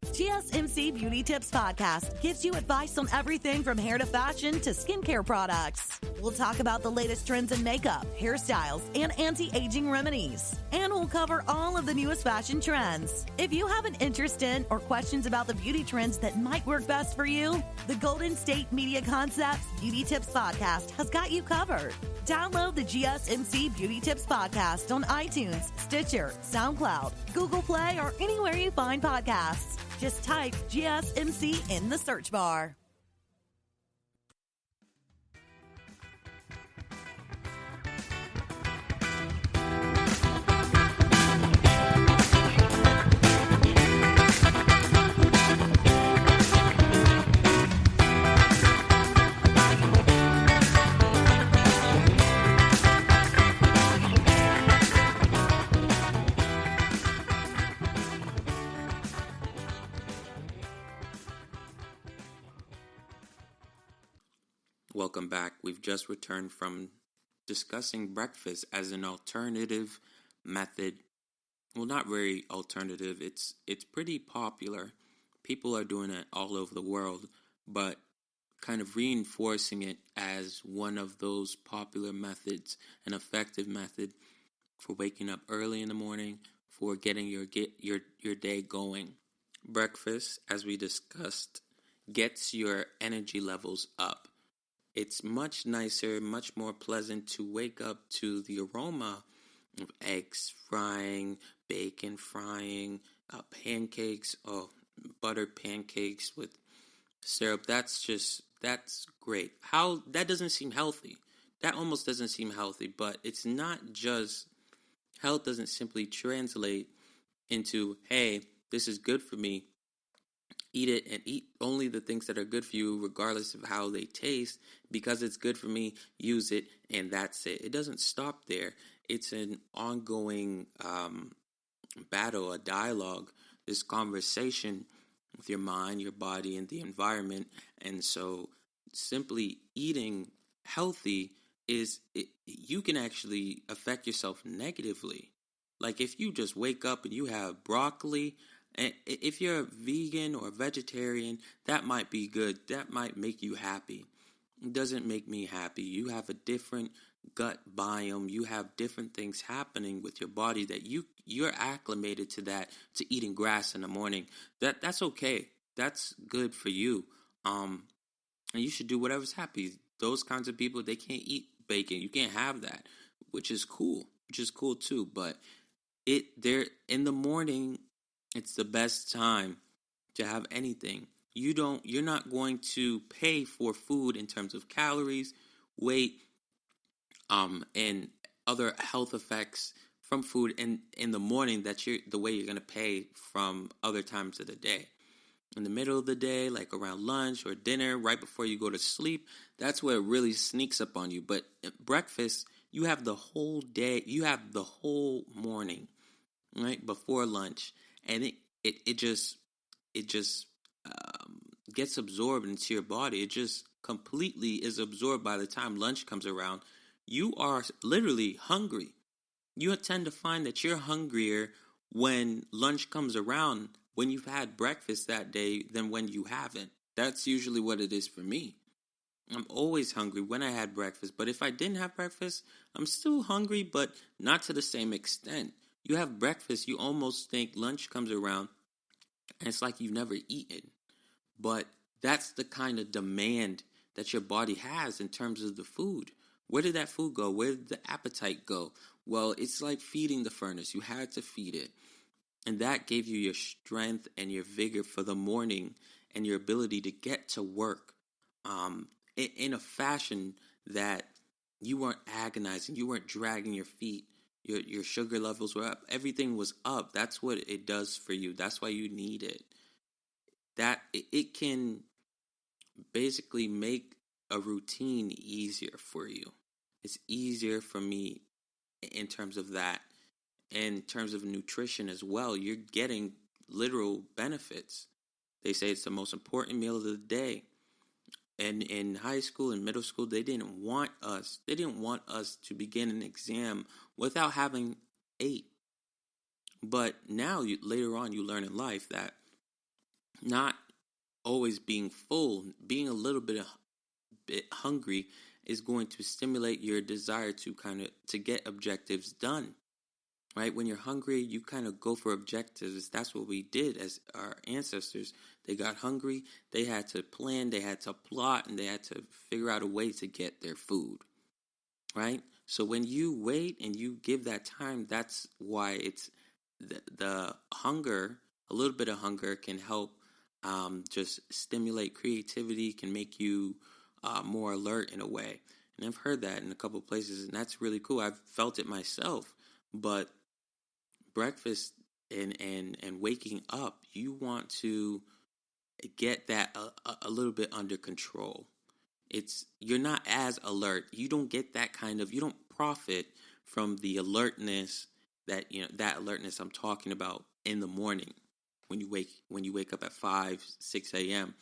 GSMC Beauty Tips Podcast gives you advice on everything from hair to fashion to skincare products. We'll talk about the latest trends in makeup, hairstyles, and anti-aging remedies. And we'll cover all of the newest fashion trends. If you have an interest in or questions about the beauty trends that might work best for you, the Golden State Media Concepts Beauty Tips Podcast has got you covered. Download the GSMC Beauty Tips Podcast on iTunes, Stitcher, SoundCloud, Google Play, or anywhere you find podcasts. Just type GSMC in the search bar. Welcome back. We've just returned from discussing breakfast as an alternative method. Well, not very alternative. It's pretty popular. People are doing it all over the world, but kind of reinforcing it as one of those popular methods, an effective method for waking up early in the morning, for getting your day going. Breakfast, as we discussed, gets your energy levels up. It's much nicer, much more pleasant to wake up to the aroma of eggs frying, bacon frying, pancakes, buttered pancakes with syrup. That's great. How that doesn't seem healthy. That almost doesn't seem healthy, but it's not just health doesn't simply translate into, hey, this is good for me. Eat it and eat only the things that are good for you, regardless of how they taste. Because it's good for me, use it, and that's it. It doesn't stop there. It's an ongoing battle, a dialogue, this conversation with your mind, your body, and the environment. And so simply eating healthy you can actually affect yourself negatively. Like if you just wake up and you have broccoli, and if you're a vegan or a vegetarian, that might be good. That might make you happy. It doesn't make me happy. You have a different gut biome. You have different things happening with your body that you're acclimated to that, to eating grass in the morning. That's okay. That's good for you. And you should do whatever's happy. Those kinds of people, they can't eat bacon. You can't have that, which is cool too. But they're in the morning, it's the best time to have anything. You're not going to pay for food in terms of calories, weight, and other health effects from food in the morning. That's the way you're going to pay from other times of the day. In the middle of the day, like around lunch or dinner, right before you go to sleep, that's where it really sneaks up on you. But at breakfast, you have the whole day, you have the whole morning, right, before lunch. And it just gets absorbed into your body. It just completely is absorbed by the time lunch comes around. You are literally hungry. You tend to find that you're hungrier when lunch comes around, when you've had breakfast that day, than when you haven't. That's usually what it is for me. I'm always hungry when I had breakfast, but if I didn't have breakfast, I'm still hungry, but not to the same extent. You have breakfast, you almost think lunch comes around, and it's like you've never eaten. But that's the kind of demand that your body has in terms of the food. Where did that food go? Where did the appetite go? Well, it's like feeding the furnace. You had to feed it. And that gave you your strength and your vigor for the morning and your ability to get to work in a fashion that you weren't agonizing. You weren't dragging your feet. Your sugar levels were up. Everything was up. That's what it does for you. That's why you need it. It can basically make a routine easier for you. It's easier for me in terms of that. In terms of nutrition as well, you're getting literal benefits. They say it's the most important meal of the day. And in high school and middle school, they didn't want us to begin an exam without having ate. But now, later on, you learn in life that not always being full, being a little bit hungry is going to stimulate your desire to get objectives done. Right? When you're hungry, you kind of go for objectives. That's what we did as our ancestors. They got hungry, they had to plan, they had to plot, and they had to figure out a way to get their food. Right? So when you wait and you give that time, that's why it's the hunger, a little bit of hunger can help just stimulate creativity, can make you more alert in a way. And I've heard that in a couple of places, and that's really cool. I've felt it myself. But breakfast and waking up, you want to get that a little bit under control. You're not as alert. You don't get that you don't profit from the alertness that alertness I'm talking about in the morning when you wake up at 5, 6 a.m.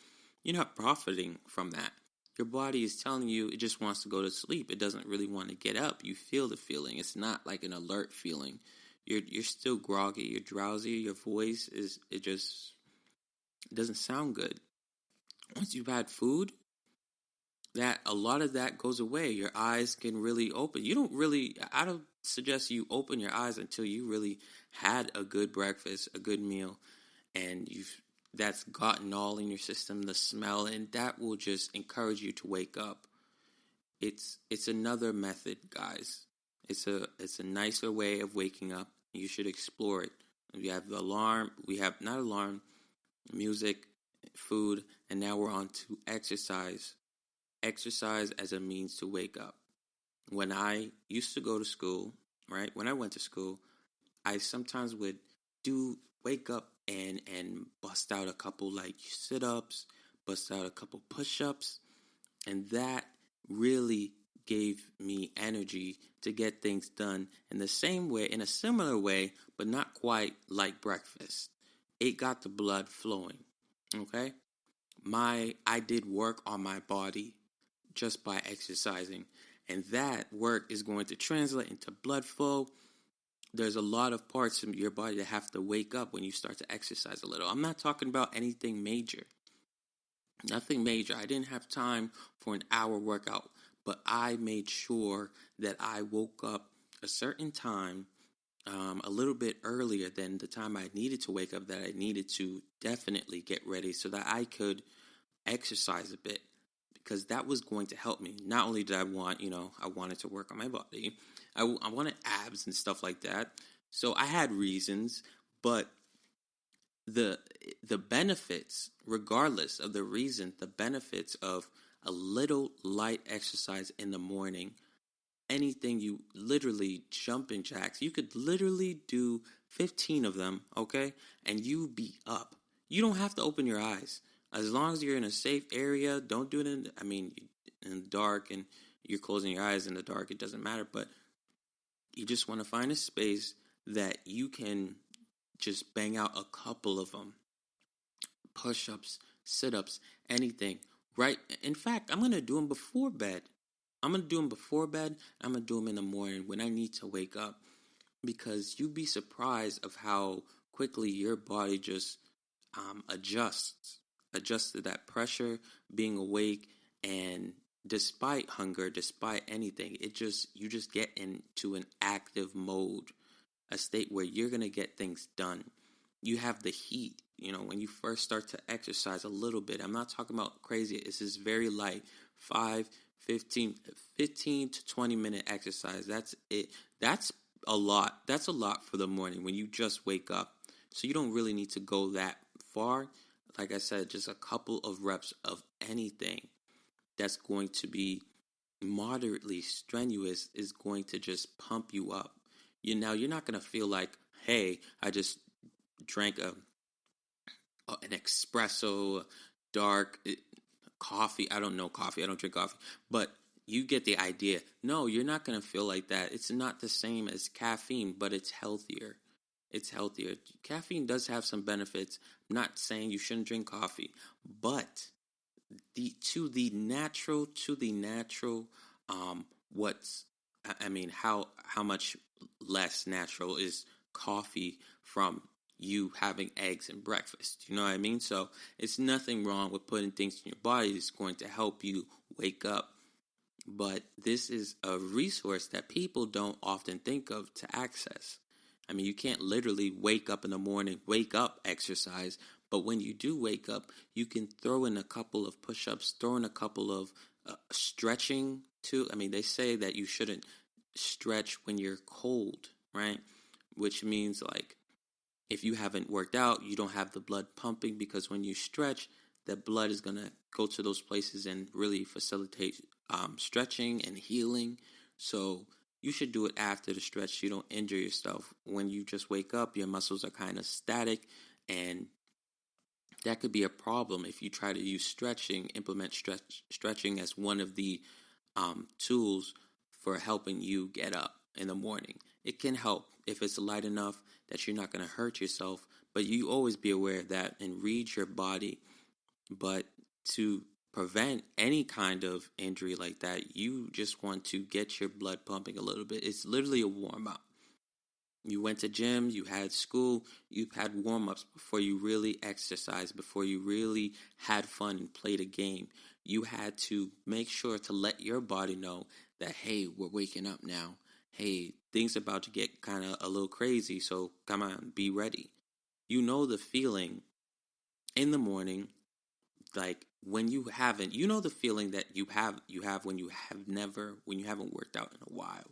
You're not profiting from that. your body is telling you it just wants to go to sleep. It doesn't really want to get up. You feel the feeling. It's not like an alert feeling. You're still groggy. You're drowsy. Your voice it doesn't sound good. Once you've had food, that a lot of that goes away. Your eyes can really open. I don't suggest you open your eyes until you really had a good breakfast, a good meal, and that's gotten all in your system, the smell, and that will just encourage you to wake up. It's another method, guys. It's a nicer way of waking up. You should explore it. We have music, food, and now we're on to exercise. Exercise as a means to wake up. When I used to go to school, right? When I went to school, I sometimes would wake up and bust out a couple like sit-ups, bust out a couple push-ups, and that really gave me energy to get things done in a similar way, but not quite like breakfast. It got the blood flowing, okay? I did work on my body just by exercising, and that work is going to translate into blood flow. There's a lot of parts of your body that have to wake up when you start to exercise a little. I'm not talking about anything major. Nothing major. I didn't have time for an hour workout, but I made sure that I woke up a certain time, a little bit earlier than the time I needed to wake up, that I needed to definitely get ready so that I could exercise a bit, because that was going to help me. Not only did I wanted to work on my body, I wanted abs and stuff like that. So I had reasons, but the benefits, regardless of the reason, the benefits of a little light exercise in the morning, anything, you literally jumping jacks, you could literally do 15 of them, okay? And you be up. You don't have to open your eyes. As long as you're in a safe area, don't do it in the dark, and you're closing your eyes in the dark, it doesn't matter. But you just want to find a space that you can just bang out a couple of them. Push-ups, sit-ups, anything. Right? In fact, I'm going to do them before bed. I'm going to do them before bed. I'm going to do them in the morning when I need to wake up. Because you'd be surprised of how quickly your body just adjusts to that pressure, being awake, and despite hunger, despite anything, you just get into an active mode, a state where you're going to get things done. You have the heat, when you first start to exercise a little bit. I'm not talking about crazy. This is very light, 15 to 20 minute exercise. That's it. That's a lot. That's a lot for the morning when you just wake up. So you don't really need to go that far. Like I said, just a couple of reps of anything that's going to be moderately strenuous is going to just pump you up. You're not going to feel like, hey, I just drank an espresso, dark coffee. I don't know coffee. I don't drink coffee. But you get the idea. No, you're not going to feel like that. It's not the same as caffeine, but it's healthier. It's healthier. Caffeine does have some benefits. I'm not saying you shouldn't drink coffee, but to the natural, how much less natural is coffee from you having eggs and breakfast? You know what I mean? So it's nothing wrong with putting things in your body that's going to help you wake up. But this is a resource that people don't often think of to access. You can't literally wake up in the morning, wake up, exercise. But when you do wake up, you can throw in a couple of push-ups, throw in a couple of stretching too. They say that you shouldn't stretch when you're cold, right? Which means like if you haven't worked out, you don't have the blood pumping, because when you stretch, that blood is going to go to those places and really facilitate stretching and healing. So you should do it after the stretch. You don't injure yourself. When you just wake up, your muscles are kind of static, and that could be a problem if you try to use implement stretching as one of the tools for helping you get up in the morning. It can help if it's light enough that you're not going to hurt yourself, but you always be aware of that and read your body. But to prevent any kind of injury like that, you just want to get your blood pumping a little bit. It's literally a warm-up. You went to gym, you had school, you've had warm-ups before you really exercised, before you really had fun and played a game. You had to make sure to let your body know that, hey, we're waking up now. Hey, things about to get kind of a little crazy, so come on, be ready. You know the feeling in the morning, like when you haven't, you know the feeling that you have when you haven't worked out in a while.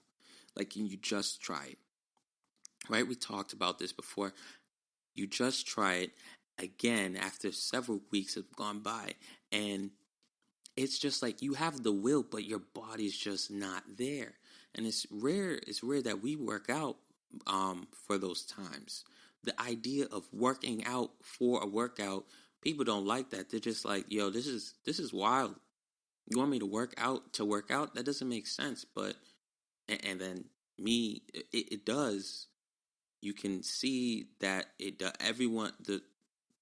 Like you just try it. Right? We talked about this before. You just try it again after several weeks have gone by, and it's just like you have the will, but your body's just not there. And it's rare that we work out for those times. The idea of working out for a workout, people don't like that. They're just like, yo, this is wild. You want me to work out? That doesn't make sense. But and then me, it does. You can see that it does. Everyone, the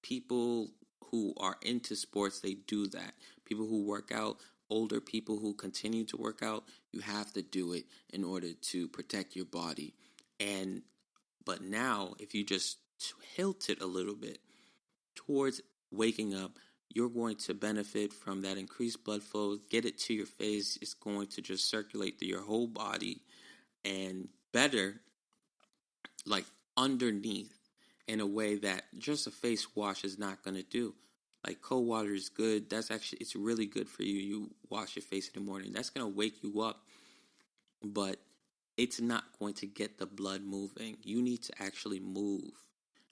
people who are into sports, they do that. People who work out, older people who continue to work out, you have to do it in order to protect your body. But now, if you just tilt it a little bit towards waking up, you're going to benefit from that increased blood flow. Get it to your face. It's going to just circulate through your whole body, and better, like underneath, in a way that just a face wash is not going to do. Like cold water is good. It's really good for you. You wash your face in the morning. That's going to wake you up, but it's not going to get the blood moving. You need to actually move.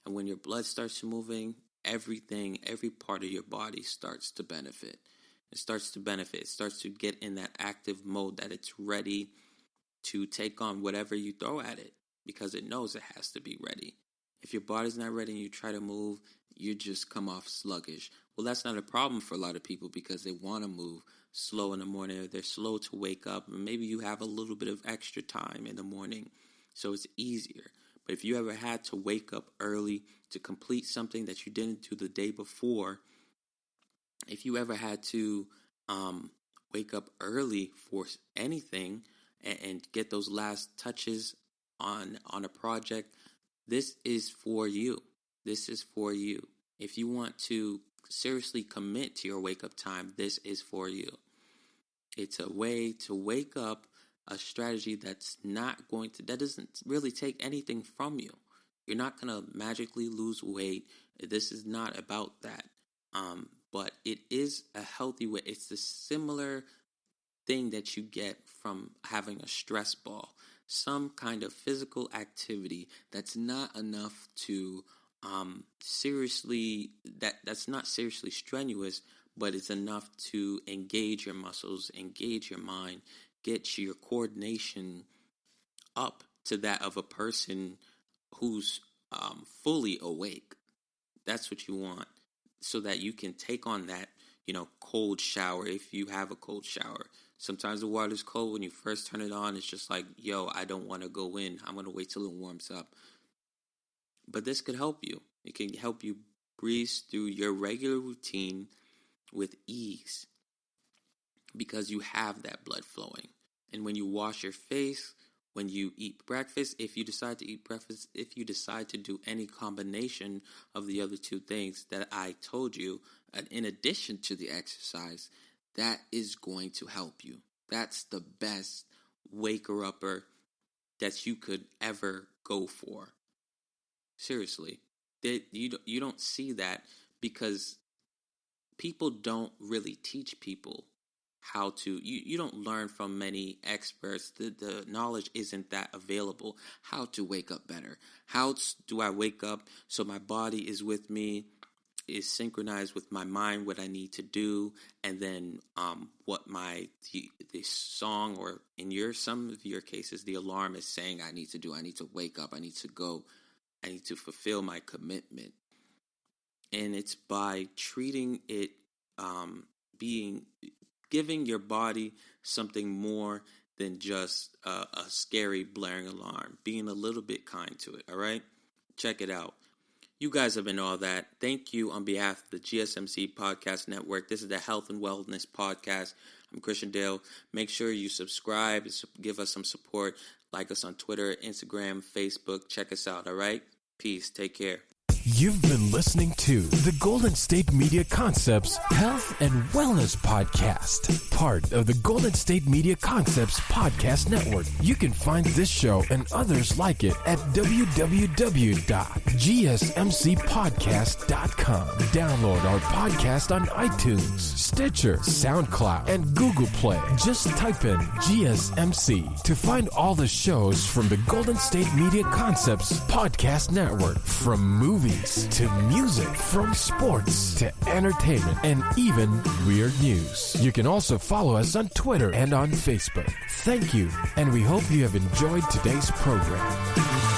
And when your blood starts moving, every part of your body starts to benefit. It starts to get in that active mode that it's ready to take on whatever you throw at it, because it knows it has to be ready. If your body's not ready and you try to move, you just come off sluggish. Well, that's not a problem for a lot of people because they want to move slow in the morning, or they're slow to wake up, and maybe you have a little bit of extra time in the morning, so it's easier. But if you ever had to wake up early to complete something that you didn't do the day before, if you ever had to wake up early for anything and get those last touches on a project, this is for you. This is for you. If you want to seriously commit to your wake-up time, this is for you. It's a way to wake up, a strategy that doesn't really take anything from you. You're not going to magically lose weight. This is not about that. But it is a healthy way. It's the similar thing that you get from having a stress ball. Some kind of physical activity that's not enough to that's not seriously strenuous, but it's enough to engage your muscles, engage your mind, get your coordination up to that of a person who's fully awake. That's what you want, so that you can take on that, cold shower if you have a cold shower. Sometimes the water's cold. When you first turn it on, it's just like, yo, I don't want to go in. I'm going to wait till it warms up. But this could help you. It can help you breeze through your regular routine with ease, because you have that blood flowing. And when you wash your face, when you eat breakfast, if you decide to eat breakfast, if you decide to do any combination of the other two things that I told you, in addition to the exercise, that is going to help you. That's the best waker-upper that you could ever go for. Seriously. You don't see that because people don't really teach people how to, you don't learn from many experts. The knowledge isn't that available. How to wake up better. How do I wake up so my body is with me, is synchronized with my mind, what I need to do, and then what the song, or in some of your cases, the alarm is saying I need to do. I need to wake up. I need to go. I need to fulfill my commitment. And it's by treating it, giving your body something more than just a scary blaring alarm. Being a little bit kind to it, all right? Check it out. You guys have been all that. Thank you on behalf of the GSMC Podcast Network. This is the Health and Wellness Podcast. I'm Christian Dale. Make sure you subscribe, give us some support, like us on Twitter, Instagram, Facebook. Check us out, all right? Peace. Take care. You've been listening to the Golden State Media Concepts Health and Wellness Podcast, part of the Golden State Media Concepts Podcast Network. You can find this show and others like it at www.gsmcpodcast.com. Download our podcast on iTunes, Stitcher, SoundCloud, and Google Play. Just type in GSMC to find all the shows from the Golden State Media Concepts Podcast Network, from movies to music, from sports to entertainment, and even weird news. You can also follow us on Twitter and on Facebook. Thank you, and we hope you have enjoyed today's program.